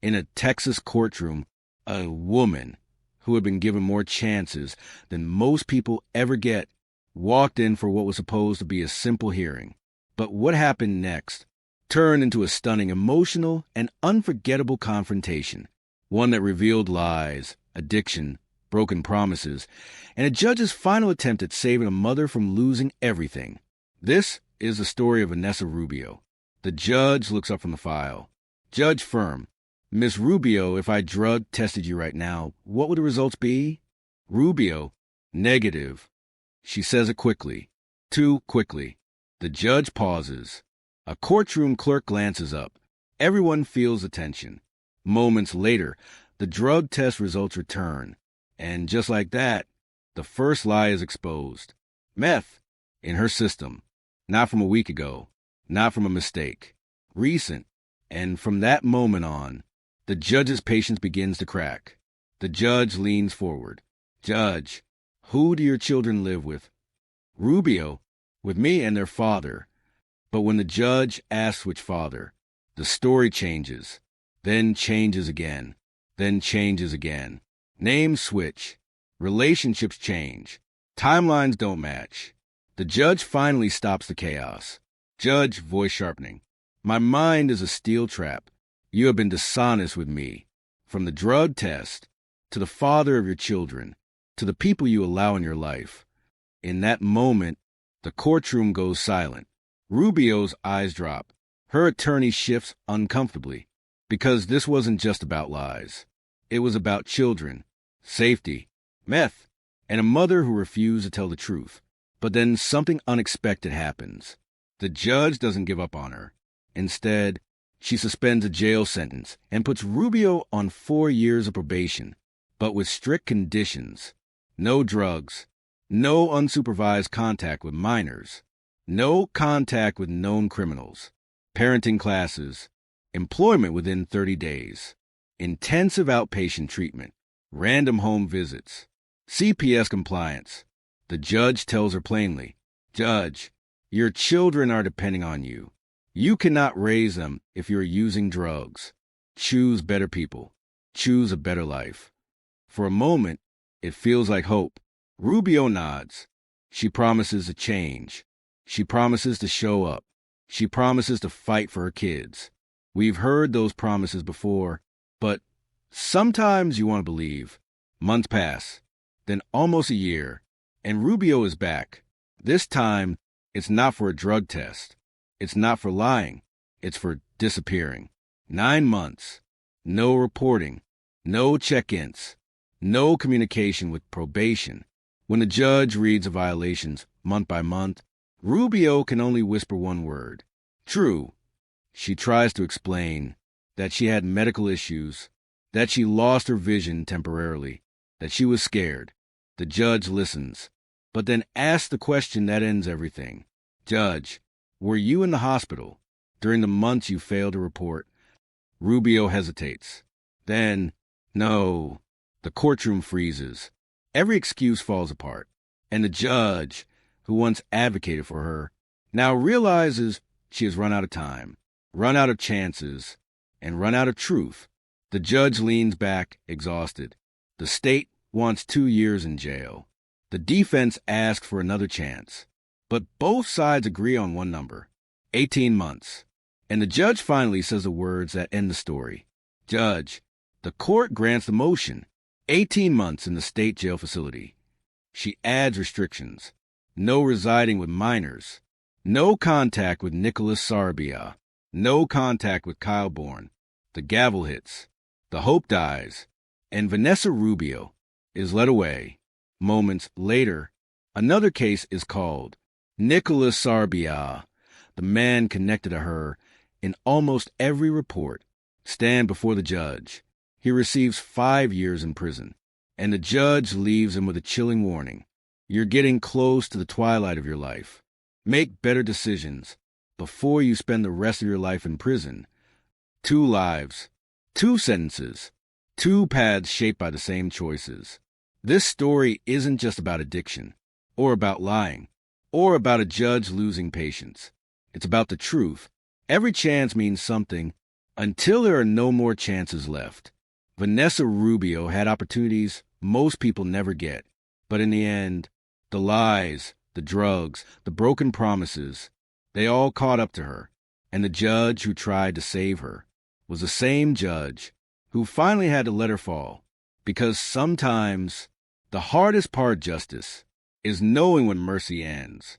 In a Texas courtroom, a woman who had been given more chances than most people ever get walked in for what was supposed to be a simple hearing. But what happened next turned into a stunning, emotional, and unforgettable confrontation, one that revealed lies, addiction, broken promises, and a judge's final attempt at saving a mother from losing everything. This is the story of Vanessa Rubio. The judge looks up from the file. Judge firm. Miss Rubio, if I drug tested you right now, what would the results be? Rubio, negative. She says it quickly. Too quickly. The judge pauses. A courtroom clerk glances up. Everyone feels the tension. Moments later, the drug test results return. And just like that, the first lie is exposed. Meth in her system. Not from a week ago. Not from a mistake. Recent. And from that moment on, the judge's patience begins to crack. The judge leans forward. Judge, who do your children live with? Rubio, with me and their father. But when the judge asks which father, the story changes, then changes again, then changes again. Names switch. Relationships change. Timelines don't match. The judge finally stops the chaos. Judge, voice sharpening. My mind is a steel trap. You have been dishonest with me. From the drug test, to the father of your children, to the people you allow in your life. In that moment, the courtroom goes silent. Rubio's eyes drop. Her attorney shifts uncomfortably. Because this wasn't just about lies. It was about children, safety, meth, and a mother who refused to tell the truth. But then something unexpected happens. The judge doesn't give up on her. Instead, she suspends a jail sentence and puts Rubio on 4 years of probation, but with strict conditions. No drugs, no unsupervised contact with minors, no contact with known criminals, parenting classes, employment within 30 days, intensive outpatient treatment, random home visits, CPS compliance. The judge tells her plainly, Judge, your children are depending on you. You cannot raise them if you're using drugs. Choose better people. Choose a better life. For a moment, it feels like hope. Rubio nods. She promises to change. She promises to show up. She promises to fight for her kids. We've heard those promises before, but sometimes you want to believe. Months pass, then almost a year, and Rubio is back. This time, it's not for a drug test. It's not for lying. It's for disappearing. 9 months. No reporting. No check-ins. No communication with probation. When the judge reads the violations month by month, Rubio can only whisper one word. True. She tries to explain that she had medical issues, that she lost her vision temporarily, that she was scared. The judge listens, but then asks the question that ends everything. Judge, were you in the hospital during the months you failed to report? Rubio hesitates. Then, no. The courtroom freezes. Every excuse falls apart. And the judge, who once advocated for her, now realizes she has run out of time, run out of chances, and run out of truth. The judge leans back, exhausted. The state wants 2 years in jail. The defense asks for another chance. But both sides agree on one number, 18 months. And the judge finally says the words that end the story. Judge, the court grants the motion, 18 months in the state jail facility. She adds restrictions. No residing with minors. No contact with Nicholas Sarabia. No contact with Kyle Bourne. The gavel hits. The hope dies. And Vanessa Rubio is led away. Moments later, another case is called. Nicholas Sarabia, the man connected to her in almost every report, stand before the judge. He receives 5 years in prison, and the judge leaves him with a chilling warning. You're getting close to the twilight of your life. Make better decisions before you spend the rest of your life in prison. 2 lives, 2 sentences, 2 paths shaped by the same choices. This story isn't just about addiction, or about lying, or about a judge losing patience. It's about the truth. Every chance means something, until there are no more chances left. Vanessa Rubio had opportunities most people never get. But in the end, the lies, the drugs, the broken promises, they all caught up to her. And the judge who tried to save her was the same judge who finally had to let her fall. Because sometimes the hardest part, Justice, is knowing when mercy ends.